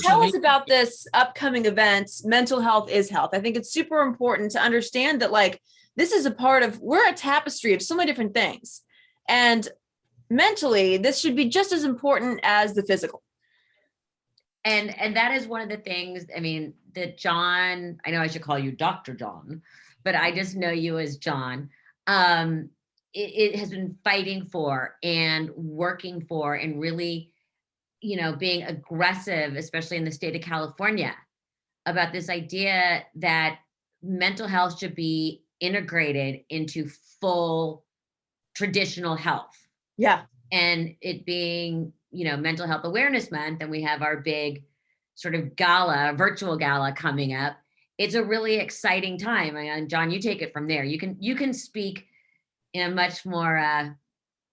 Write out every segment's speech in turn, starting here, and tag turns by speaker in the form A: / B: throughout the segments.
A: tell us about this upcoming event, Mental Health is Health. I think it's super important to understand that like this is a part of, we're a tapestry of so many different things. And mentally, this should be just as important as the physical.
B: And that is one of the things, I mean, that John, I know I should call you Dr. John, but I just know you as John. It has been fighting for and working for and really, being aggressive, especially in the state of California, about this idea that mental health should be integrated into full traditional health.
A: Yeah.
B: And it being, Mental Health Awareness Month, and we have our big sort of gala, virtual gala coming up. It's a really exciting time. And John, you take it from there. You can speak in a much more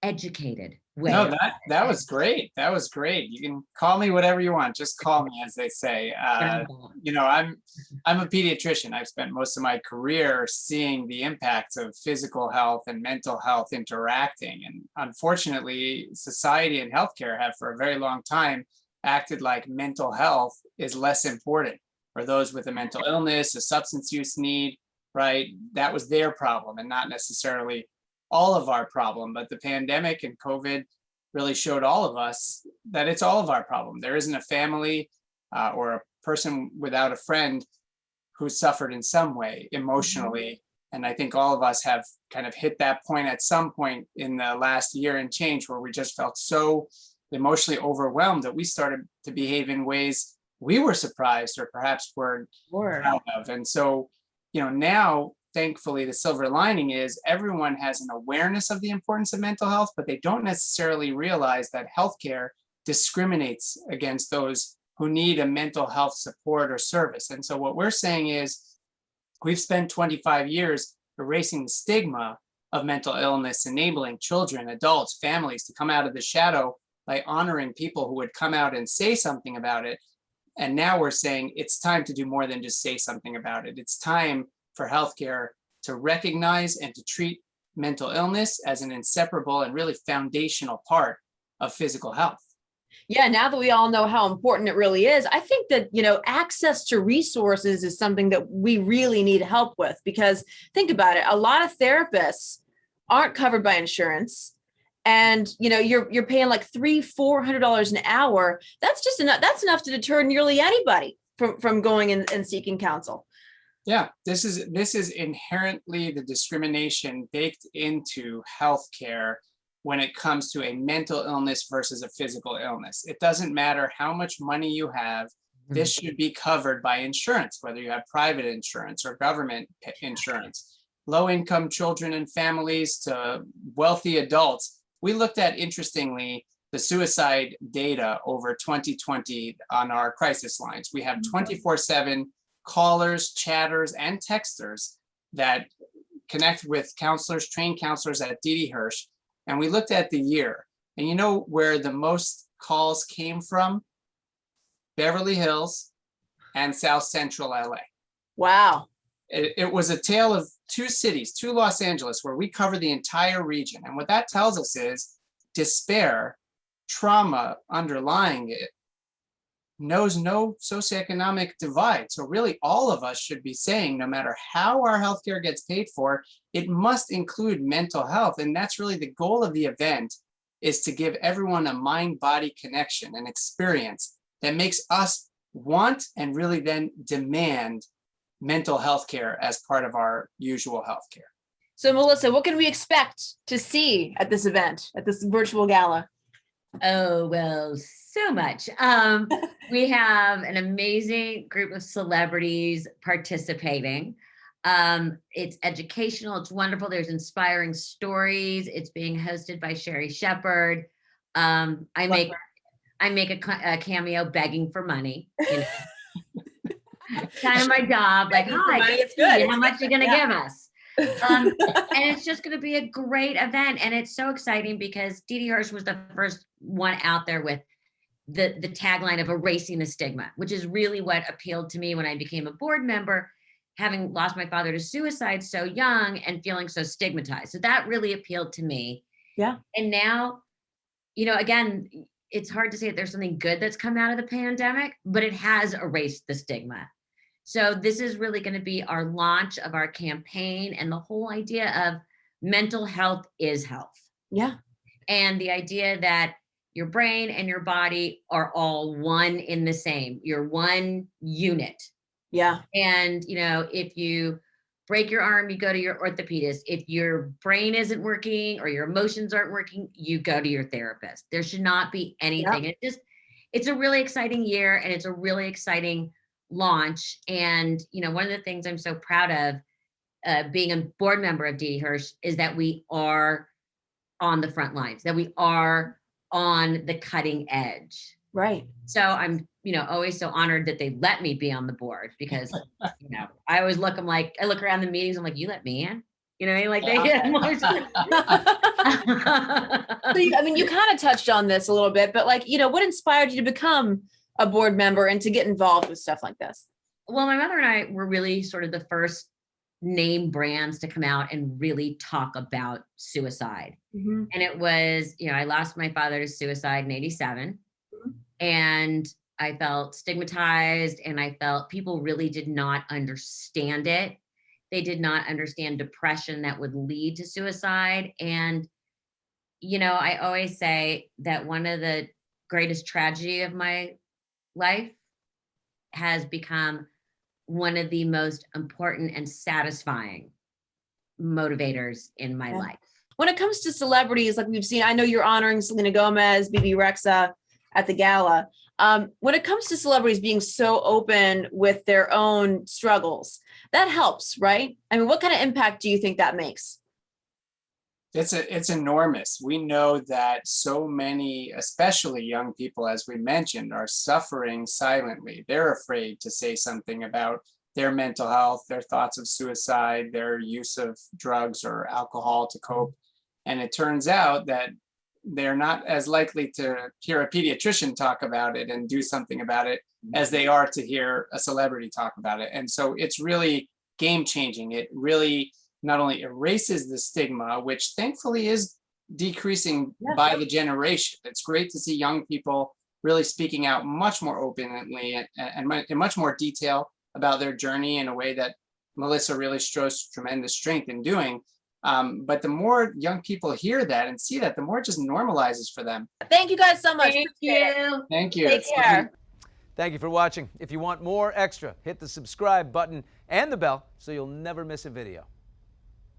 B: educated way.
C: No, that was great. That was great. You can call me whatever you want. Just call me, as they say. I'm a pediatrician. I've spent most of my career seeing the impacts of physical health and mental health interacting. And unfortunately, society and healthcare have for a very long time acted like mental health is less important, or those with a mental illness, a substance use need, right? That was their problem and not necessarily all of our problem. But the pandemic and COVID really showed all of us that it's all of our problem. There isn't a family or a person without a friend who suffered in some way emotionally. And I think all of us have kind of hit that point at some point in the last year and change where we just felt so emotionally overwhelmed that we started to behave in ways we were surprised or perhaps were proud of. And so, now, thankfully, the silver lining is everyone has an awareness of the importance of mental health, but they don't necessarily realize that healthcare discriminates against those who need a mental health support or service. And so what we're saying is we've spent 25 years erasing the stigma of mental illness, enabling children, adults, families to come out of the shadow by honoring people who would come out and say something about it. And now we're saying it's time to do more than just say something about it. It's time for healthcare to recognize and to treat mental illness as an inseparable and really foundational part of physical health.
A: Yeah, now that we all know how important it really is, I think that, access to resources is something that we really need help with, because think about it, a lot of therapists aren't covered by insurance. And, you're paying like $300-400 an hour. That's just enough. That's enough to deter nearly anybody from going and seeking counsel.
C: Yeah, this is inherently the discrimination baked into healthcare when it comes to a mental illness versus a physical illness. It doesn't matter how much money you have. This should be covered by insurance, whether you have private insurance or government insurance. Low-income children and families to wealthy adults. We looked at, interestingly, the suicide data over 2020 on our crisis lines. We have 24/7 callers, chatters, and texters that connect with counselors, trained counselors at Didi Hirsch. And we looked at the year. And you know where the most calls came from? Beverly Hills and South Central LA.
A: Wow.
C: It was a tale of two cities, two Los Angeles, where we cover the entire region. And what that tells us is despair, trauma underlying it, knows no socioeconomic divide. So really all of us should be saying, no matter how our healthcare gets paid for, it must include mental health. And that's really the goal of the event, is to give everyone a mind-body connection, an experience that makes us want and really then demand mental health care as part of our usual health care.
A: So Melissa, what can we expect to see at this event, at this virtual gala?
B: Oh, well, so much. We have an amazing group of celebrities participating. It's educational. It's wonderful. There's inspiring stories. It's being hosted by Sherry Shepherd. I make a cameo begging for money. Kind of my job. Like, hi,
A: it's good.
B: How much are you going to give us? And it's just going to be a great event. And it's so exciting because Didi Hirsch was the first one out there with the tagline of erasing the stigma, which is really what appealed to me when I became a board member, having lost my father to suicide so young and feeling so stigmatized. So that really appealed to me.
A: Yeah.
B: And now, again, it's hard to say that there's something good that's come out of the pandemic, but it has erased the stigma. So this is really going to be our launch of our campaign, and the whole idea of mental health is health.
A: Yeah.
B: And the idea that your brain and your body are all one in the same. You're one unit.
A: Yeah.
B: And, if you break your arm, you go to your orthopedist. If your brain isn't working or your emotions aren't working, you go to your therapist. There should not be anything.
A: Yeah.
B: It's a really exciting year, and it's a really exciting launch. And, one of the things I'm so proud of being a board member of Didi Hirsch is that we are on the front lines, that we are on the cutting edge.
A: Right.
B: So I'm, always so honored that they let me be on the board, because, I always look around the meetings, I'm like, you let me in? Like they
A: So you kind of touched on this a little bit, but what inspired you to become a board member and to get involved with stuff like this?
B: Well, my mother and I were really sort of the first name brands to come out and really talk about suicide.
A: Mm-hmm.
B: And it was, I lost my father to suicide in 87.
A: Mm-hmm.
B: And I felt stigmatized, and I felt people really did not understand it. They did not understand depression that would lead to suicide. And, I always say that one of the greatest tragedy of my life has become one of the most important and satisfying motivators in my life.
A: When it comes to celebrities, like we've seen, I know you're honoring Selena Gomez, BB Rexa at the gala. When it comes to celebrities being so open with their own struggles, that helps, right? What kind of impact do you think that makes?
C: It's enormous. We know that so many, especially young people, as we mentioned, are suffering silently. They're afraid to say something about their mental health, their thoughts of suicide, their use of drugs or alcohol to cope. And it turns out that they're not as likely to hear a pediatrician talk about it and do something about it as they are to hear a celebrity talk about it. And so it's really game changing. It really not only erases the stigma, which thankfully is decreasing by the generation. It's great to see young people really speaking out much more openly and in much more detail about their journey in a way that Melissa really shows tremendous strength in doing. But the more young people hear that and see that, the more it just normalizes for them.
A: Thank you guys so much.
B: Thank you.
C: Thank you.
A: Take care.
D: Thank you for watching. If you want more extra, hit the subscribe button and the bell so you'll never miss a video.